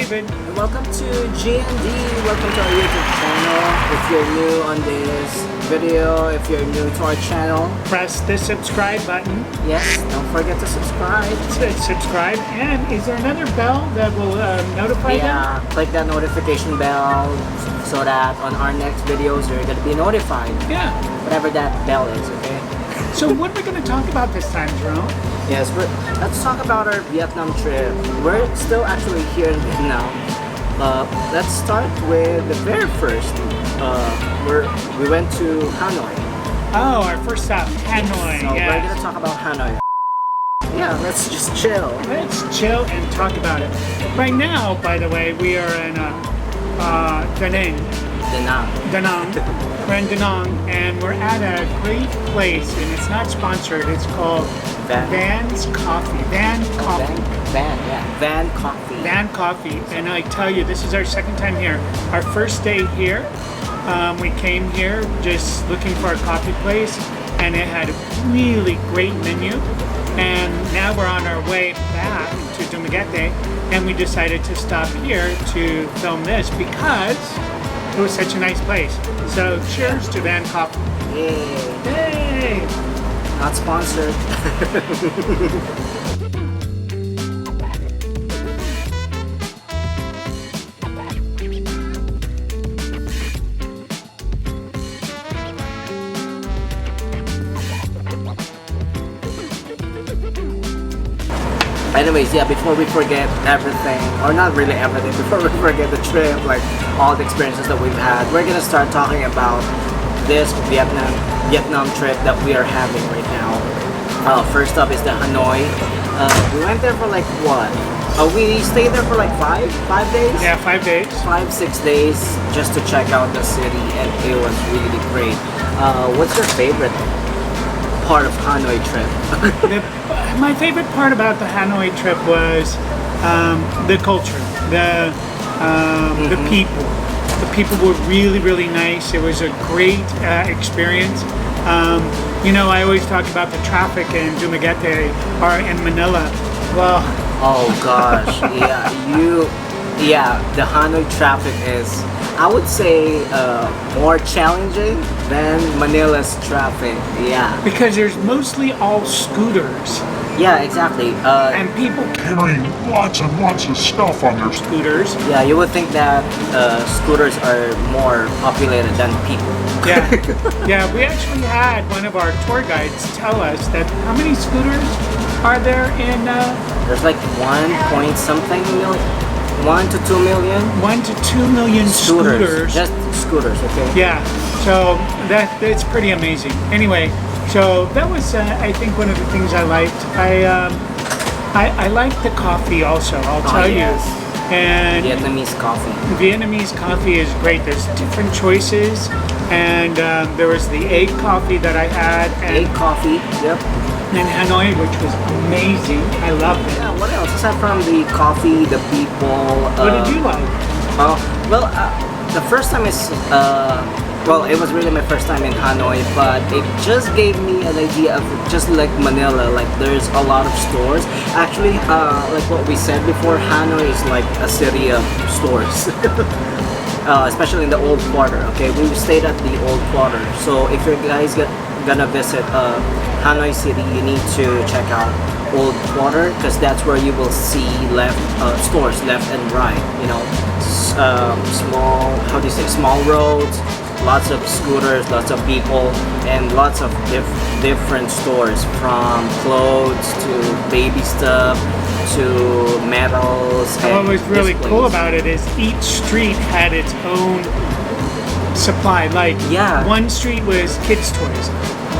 David. Welcome to GND. Welcome to our YouTube channel. If you're new on this video, if you're new to our channel, Press the subscribe button. yes, don't forget to subscribe. Subscribe. And is there another bell that will notify them? Yeah, click that notification bell so that on our next videos you're gonna be notified. Yeah. Whatever that bell is, okay? So what are we going to talk about this time, Gerome? Yes, let's talk about our Vietnam trip. We're still actually here in Vietnam. Let's start with the very first. We went to Hanoi. Oh, our first stop, Hanoi. So we're Yes. gonna talk about Hanoi. Yeah, let's just chill. Let's chill and talk about it. Right now, by the way, we are in Da Nang. Da Nang. We're in Da Nang, and we're at a great place, and it's not sponsored. It's called Van's Coffee. Van Coffee. Van Coffee. Van Coffee, and I tell you, this is our second time here. Our first day here, we came here just looking for a coffee place, and it had a really great menu. And now we're on our way back to Dumaguete, and we decided to stop here to film this because it was such a nice place. So cheers to Van Coffee. Yay. Hey! Not sponsored. Anyways, yeah, before we forget everything, or not really everything, before we forget the trip, like all the experiences that we've had, we're gonna start talking about this Vietnam trip that we are having right now. First up is the Hanoi. We went there for like what? We stayed there for like five days? Yeah, 5 days. 5-6 days just to check out the city, and it was really great. What's your favorite part of Hanoi trip? My favorite part about the Hanoi trip was the culture, the people. The people were really nice. It was a great experience. You know, I always talk about the traffic in Dumaguete or in Manila. Well, oh gosh, the Hanoi traffic is, I would say, more challenging than Manila's traffic. Yeah. because there's mostly all scooters Yeah, exactly. and people Carrying lots and lots of stuff on their scooters. Yeah, you would think that scooters are more populated than people. Yeah, yeah. We actually had one of our tour guides tell us that how many scooters are there in There's like 1 something million, 1 to 2 million 1 to 2 million scooters. Just scooters, okay? Yeah, so that's pretty amazing. Anyway, so that was I think one of the things I liked. I liked the coffee also. I'll tell yes. you. And Vietnamese coffee is great. There's different choices, and there was the egg coffee that I had, and egg coffee, yep. in Hanoi, which was amazing. I loved it. Yeah, what else? Aside from the coffee, the people. What did you like? The first time is, it was really my first time in Hanoi, but it just gave me an idea of just like Manila, like there's a lot of stores. Actually, like what we said before, Hanoi is like a city of stores. Especially in the old quarter, okay? We stayed at the old quarter, so if you guys gonna visit Hanoi City, you need to check out Old Quarter, because that's where you will see stores left and right. You know, small roads, lots of scooters, lots of people, and lots of different stores, from clothes to baby stuff to metals. And what was really cool about it is each street had its own supply. Like, one street was kids' toys,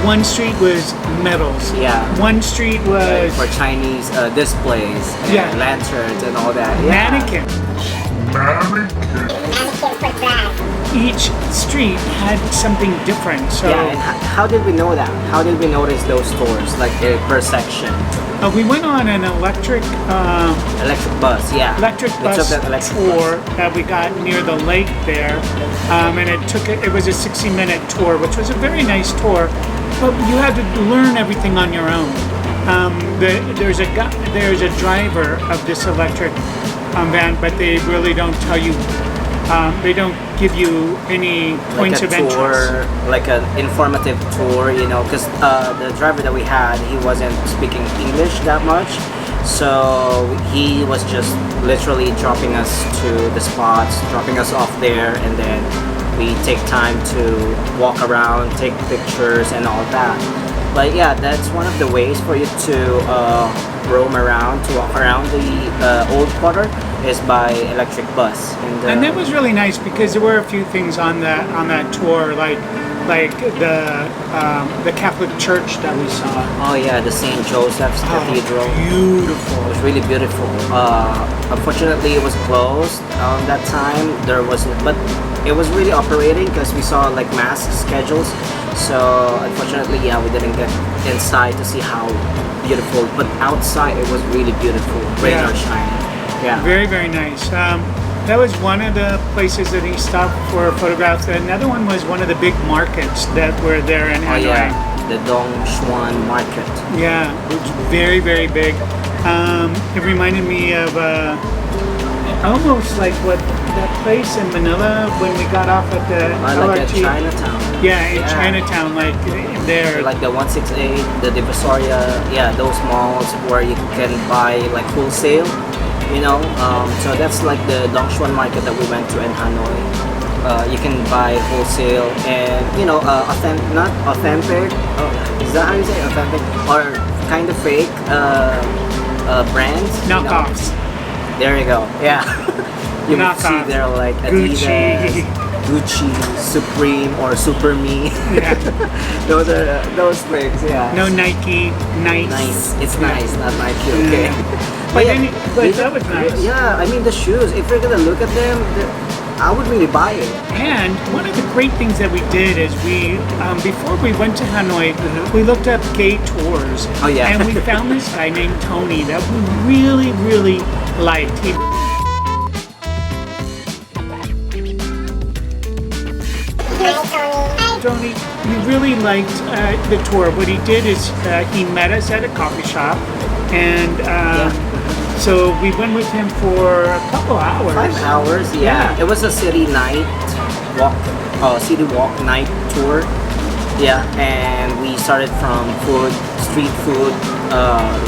one street was metals, one street was for Chinese displays, and lanterns and all that. Mannequins. Each street had something different. So yeah, and how did we know that? How did we notice those stores, like per section? We went on an electric bus, electric bus tour that we got near the lake there, and it was a 60-minute tour, which was a very nice tour, but you had to learn everything on your own. There's a driver of this electric van, but they really don't tell you. They don't give you any points like of a tour, interest. like an informative tour, you know, because the driver that we had, he wasn't speaking English that much, so he was just literally dropping us to the spots, dropping us off there, and then we take time to walk around, take pictures, and all that. But yeah, that's one of the ways for you to roam around, to walk around the old quarter, is by electric bus. And that was really nice because there were a few things on that tour, like the Catholic church that we saw. Oh yeah, the St. Joseph's Cathedral. Beautiful. It was really beautiful. Unfortunately, it was closed that time. There was, but it was really operating because we saw like mass schedules. So unfortunately, yeah, we didn't get inside to see how beautiful. But outside, it was really beautiful. Rain or shine. Yeah. Very, very nice. That was one of the places that he stopped for photographs. Another one was one of the big markets that were there in Hanoi. Oh yeah, the Dong Xuan Market. Yeah, it was very, very big. It reminded me of almost like what that place in Manila when we got off at the Like LRT. at Chinatown. Yeah, in Chinatown, like there. Like the 168, the Divisoria, yeah, those malls where you can buy like wholesale, you know. So that's like the Dongshuan market that we went to in Hanoi. You can buy wholesale and you know, not authentic. Is that how you say authentic or kind of fake brands? Knockoffs. You know? There you go. Yeah. You would see Knockoffs. there like Gucci. Adidas, Gucci, Supreme, or Super Me. Yeah. Those are those things. Yeah. No Nike. Nice. Nice. It's nice, not Nike. Okay. But, yeah, but that was nice. Yeah, I mean the shoes. If you're gonna look at them, I would really buy it. And one of the great things that we did is we, before we went to Hanoi, we looked up gay tours. Oh, yeah. And we found this guy named Tony that we really, really liked. Tony, we really liked the tour. What he did is he met us at a coffee shop, and so we went with him for a couple hours. 5 hours. Yeah. It was a city night walk, city walk night tour. Yeah, and we started from food, street food,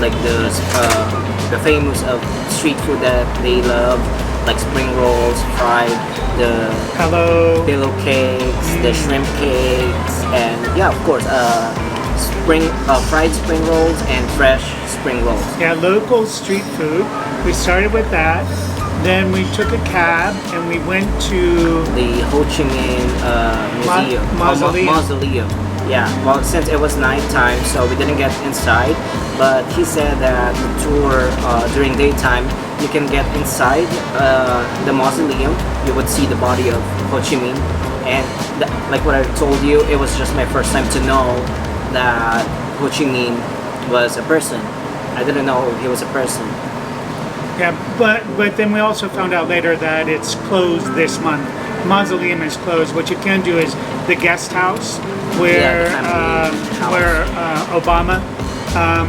like the famous of street food that they love, like spring rolls, fried, the pillow cakes, the shrimp cakes, and yeah, of course, fried spring rolls and fresh spring rolls. Yeah, local street food. We started with that. Then we took a cab and we went to the Ho Chi Minh Museum. Mausoleum. Yeah, well, since it was nighttime, so we didn't get inside. But he said that the tour during daytime, you can get inside the mausoleum. You would see the body of Ho Chi Minh, and like what I told you, it was just my first time to know that Ho Chi Minh was a person. I didn't know he was a person. Yeah, but then we also found out later that it's closed this month. Mausoleum is closed. What you can do is the guest house where where Obama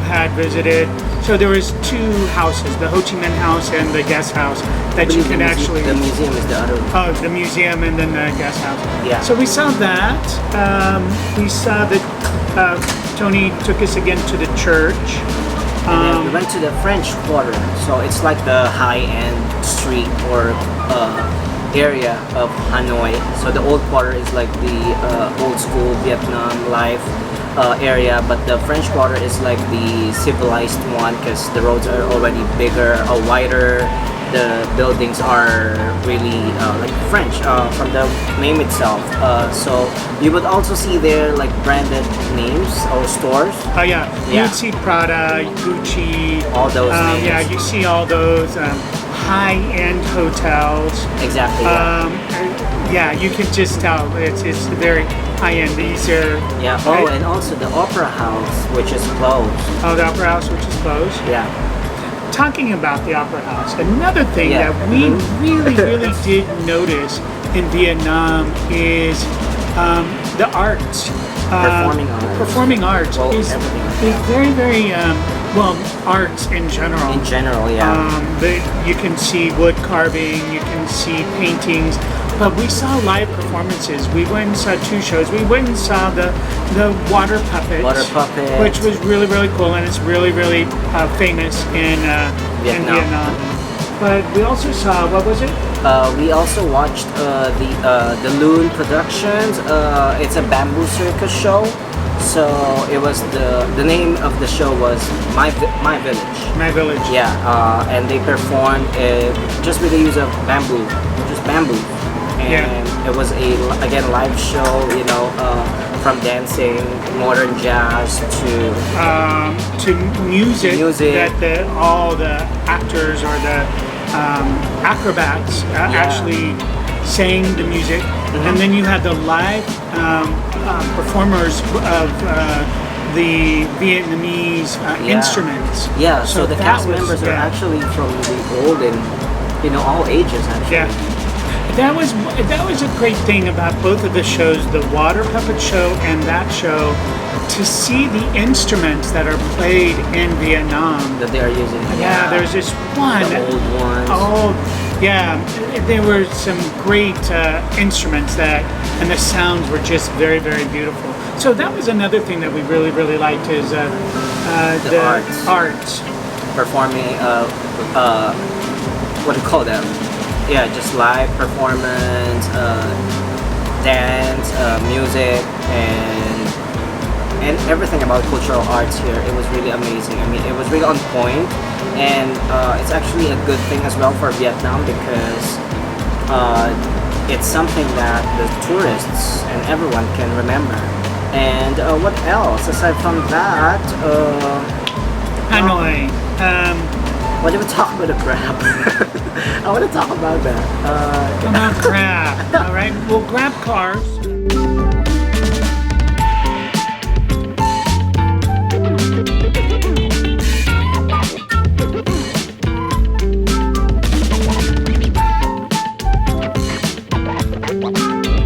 had visited. So there was two houses, the Ho Chi Minh house and the guest house that you can actually. The museum is the other one. Oh, the museum and then the guest house. Yeah. So we saw that. We saw that Tony took us again to the church. And then we went to the French Quarter, so it's like the high-end street or area of Hanoi. So the old quarter is like the old school Vietnam life area, but the French Quarter is like the civilized one because the roads are already bigger, wider. The buildings are really like French from the name itself. So you would also see there like branded names or stores. Oh yeah, you would see Prada, Gucci, all those names. Yeah, you see all those high-end hotels. Exactly. Yeah, you can just tell it's very high-end. These are and also the Opera House, which is closed. Oh, the Opera House, which is closed. Yeah. Talking about the Opera House, another thing that we really did notice in Vietnam is the arts. Performing arts. Performing arts is very well, arts in general. In general, yeah. You can see wood carving, you can see paintings, but we saw live performances. We went and saw 2 shows. We went and saw the water puppet, which was really, really cool, and it's really, really famous in Vietnam. But we also saw, what was it? We also watched the Loon Productions. It's a bamboo circus show. So it was the name of the show was My Village. My Village. Yeah, and they performed just with the use of bamboo, just bamboo. And it was again live show. You know, from dancing, modern jazz to music. That all the actors or the acrobats actually sang the music, and then you had the live performers of the Vietnamese instruments. Yeah, so the cast members are actually from the old and all ages actually. Yeah. That was a great thing about both of the shows, the water puppet show and that show, to see the instruments that are played in Vietnam. That they are using. Yeah, there's this one. The old ones. Oh, yeah. There were some great instruments and the sounds were just very, very beautiful. So that was another thing that we really, really liked is the arts. Performing, what do you call them? Yeah, just live performance, dance, music, and everything about cultural arts here. It was really amazing. I mean, it was really on point, and it's actually a good thing as well for Vietnam because it's something that the tourists and everyone can remember. And what else aside from that? Hanoi. What did we talk about the crab? I want to talk about that. About crab. All right, we'll grab cars.